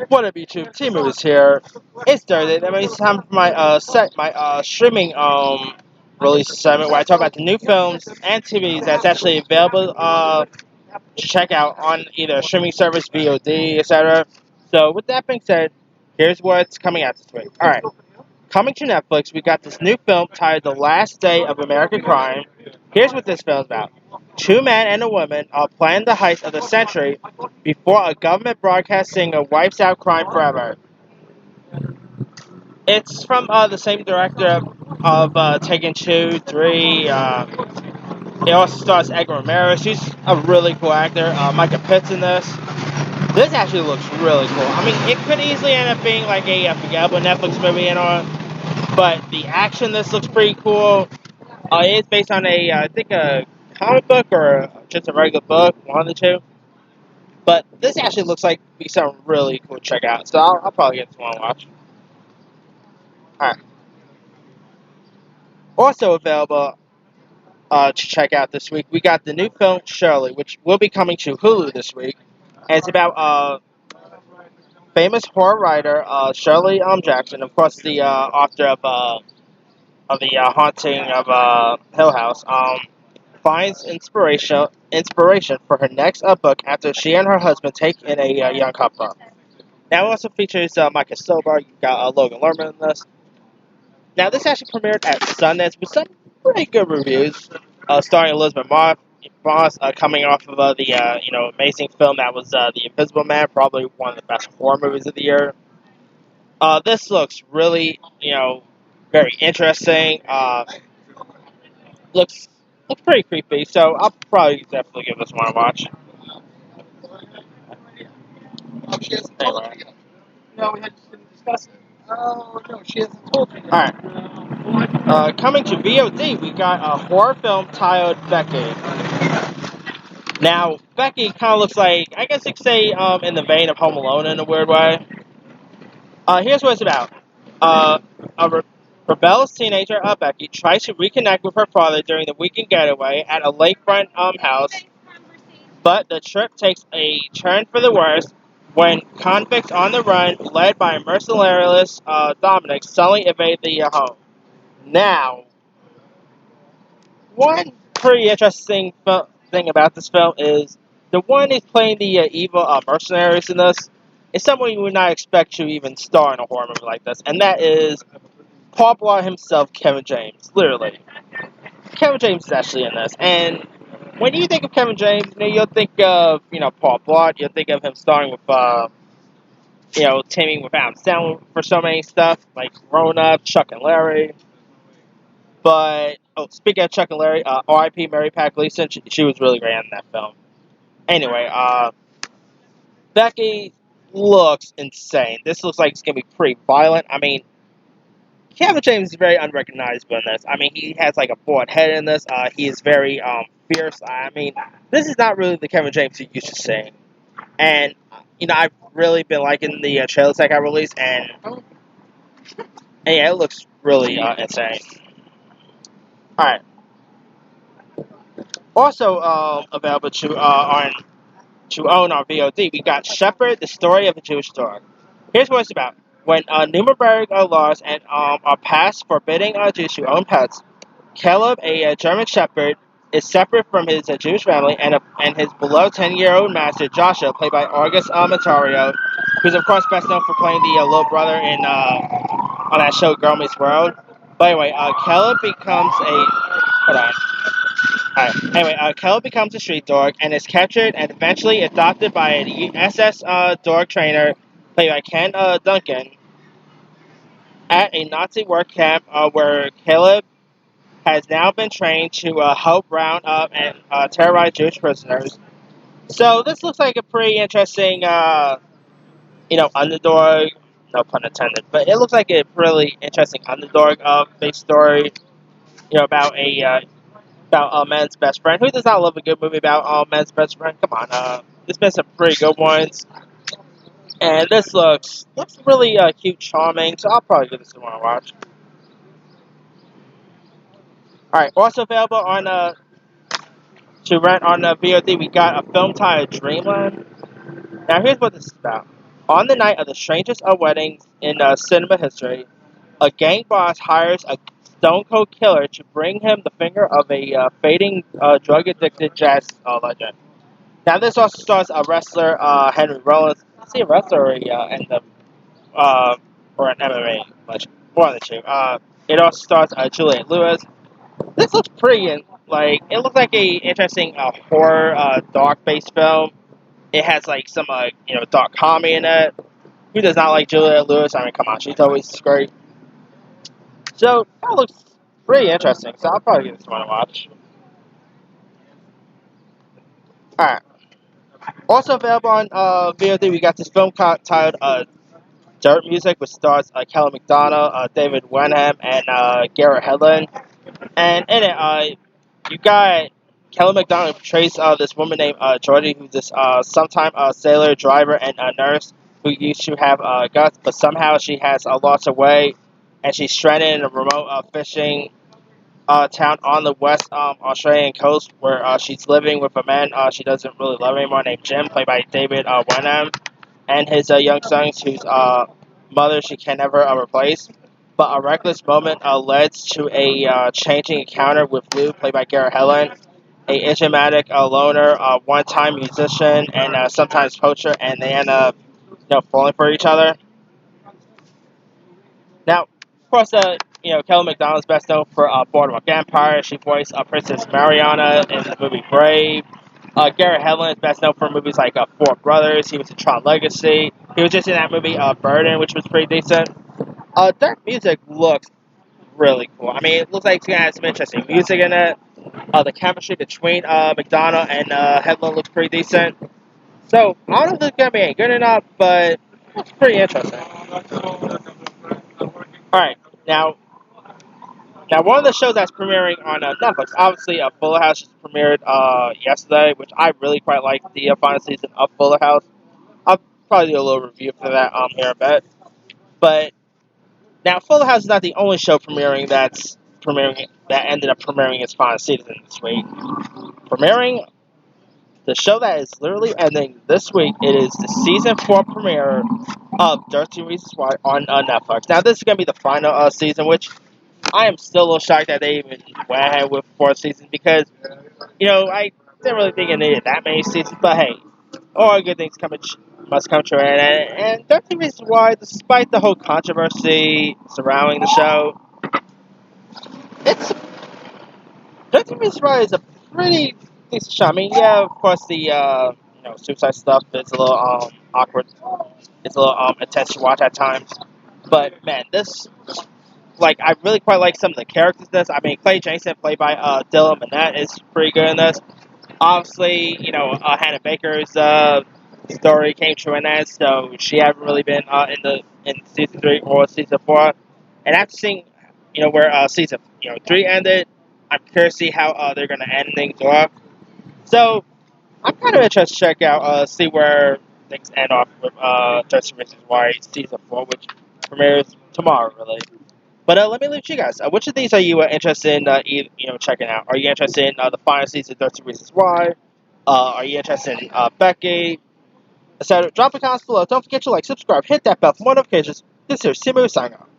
What up, YouTube? T Movies here. It's Thursday. That means it's time for my streaming release segment where I talk about the new films and TVs that's actually available to check out on either a streaming service, VOD, etc. So with that being said, here's what's coming out this week. All right, coming to Netflix, we got this new film titled The Last Day of American Crime. Here's what this film's about. Two men and a woman are planning the heist of the century before a government broadcasting wipes out crime forever. It's from the same director of Taken 2, 3. It also stars Edgar Ramirez. He's a really cool actor. Micah Pitt's in this. This actually looks really cool. I mean, it could easily end up being like a forgettable Netflix movie and all, but the action this looks pretty cool. It's based on I think a comic book or just a regular book, one of the two. But this actually looks like be something really cool to check out. So I'll probably get this one to watch. Alright. Also available to check out this week, we got the new film Shirley, which will be coming to Hulu this week. And it's about famous horror writer Shirley Jackson, of course, the author of the haunting of Hill House. Finds inspiration for her next book after she and her husband take in a young couple. Now it also features Micah Silver. You got Logan Lerman in this. Now this actually premiered at Sundance with some pretty good reviews, starring Elizabeth Moss, coming off of the amazing film that was The Invisible Man, probably one of the best horror movies of the year. This looks really very interesting. Looks pretty creepy, so I'll probably definitely give this one a watch. She hasn't told me yet. No, we had to discuss it. Oh, no, she hasn't told me yet. Alright. Coming to VOD, we got a horror film titled Becky. Now, Becky kind of looks like, I guess you could say, in the vein of Home Alone in a weird way. Here's what it's about. A rebellious teenager, Becky, tries to reconnect with her father during the weekend getaway at a lakefront house, but the trip takes a turn for the worse when convicts on the run, led by merciless Dominic, suddenly invade the home. Now, one pretty interesting thing about this film is the one who's playing the evil mercenaries in this is someone you would not expect to even star in a horror movie like this, and that is Paul Blart himself, Kevin James. Literally, Kevin James is actually in this, and when you think of Kevin James, you'll think of Paul Blart. You'll think of him starring with teaming with Adam Sandler for so many stuff like Grown Up, Chuck and Larry. But speaking of Chuck and Larry, R.I.P. Mary Pat Gleason. She was really great in that film. Anyway, Becky looks insane. This looks like it's gonna be pretty violent. I mean, Kevin James is very unrecognizable in this. I mean, he has like a bald head in this. He is very fierce. I mean, this is not really the Kevin James you used to see. And I've really been liking the trailers that got released, and yeah, it looks really insane. All right. Also available to own on VOD, we got Shepherd: The Story of a Jewish Dog. Here's what it's about. When Nuremberg laws and are passed forbidding Jews to own pets, Caleb, a German Shepherd, is separate from his Jewish family and his beloved 10-year-old master Joshua, played by August Matario, who's of course best known for playing the little brother in on that show Girl Meets World. But anyway, Caleb becomes a hold on. Alright. Anyway, Caleb becomes a street dog and is captured and eventually adopted by an SS dog trainer played by Ken Duncan at a Nazi work camp where Caleb has now been trained to help round up and terrorize Jewish prisoners. So this looks like a pretty interesting, underdog. No pun intended, but it looks like a really interesting underdog based story. About a man's best friend. Who does not love a good movie about a man's best friend? Come on, there's been some pretty good ones, and this looks really cute, charming. So I'll probably give this one to watch. All right, also available on to rent on VOD. We got a film titled Dreamland. Now here's what this is about. On the night of the strangest of weddings in cinema history, a gang boss hires a stone cold killer to bring him the finger of a fading drug addicted jazz legend. Now, this also stars a wrestler, Henry Rollins. Is he a wrestler or, or an MMA legend? One of the two. It also stars Juliette Lewis. This looks pretty, it looks like a interesting horror, dark-based film. It has like some, dark comedy in it. Who does not like Juliette Lewis? I mean, come on, she's always great. So that looks pretty interesting. So I'll probably give this one a watch. All right. Also available on VOD, we got this film titled Dirt Music, which stars Kelly McDonald, David Wenham, and Garrett Hedlund. And in it, you got Kelly McDonald who portrays this woman named Georgie, who's this sometime sailor, driver, and nurse who used to have guts, but somehow she has lost her way, and she's stranded in a remote fishing town on the west Australian coast where she's living with a man she doesn't really love anymore named Jim, played by David Wenham, and his young sons whose mother she can never replace. But a reckless moment leads to a changing encounter with Lou, played by Garrett Helen, a idiomatic loner, one-time musician, and sometimes poacher, and they end up, falling for each other. Now, of course, Kelly McDonald's best known for Boardwalk Empire. She voiced Princess Mariana in the movie Brave. Garrett Hedlund is best known for movies like Four Brothers. He was in Tron Legacy. He was just in that movie Burden, which was pretty decent. Dark Music looks really cool. I mean, it looks like it's going to have some interesting music in it. The chemistry between McDonald and Hedlund looks pretty decent. So, I don't know if this is going to be any good or not, but it's pretty interesting. Alright, now one of the shows that's premiering on Netflix, obviously Fuller House just premiered yesterday, which I really quite like the final season of Fuller House. I'll probably do a little review for that here in a bit. But now Fuller House is not the only show that ended up premiering its final season this week. Premiering the show that is literally ending this week, it is the season 4 premiere of Dirty Reasons Why on Netflix. Now this is going to be the final season, which I am still a little shocked that they even went ahead with 4th season because, I didn't really think it needed that many seasons, but hey, all good things must come true. And 13 Reasons Why, despite the whole controversy surrounding the show, 13 Reasons Why is a pretty decent show. I mean, yeah, of course, the suicide stuff is a little awkward. It's a little intense to watch at times. But, man, this... I really quite like some of the characters in this. I mean, Clay Jason, played by Dylan Minnette, is pretty good in this. Obviously, Hannah Baker's story came to an end, so she hasn't really been in season 3 or season 4. And after seeing, where season 3 ended, I'm curious to see how they're going to end things off. So, I'm kind of interested to check out, see where things end off with 13 Reasons Why season 4, which premieres tomorrow, really. But let me leave you guys. Which of these are you interested in checking out? Are you interested in the final season of 13 Reasons Why? Are you interested in Becky? So drop a comment below. Don't forget to like, subscribe, hit that bell for more notifications. This is Simu signing off.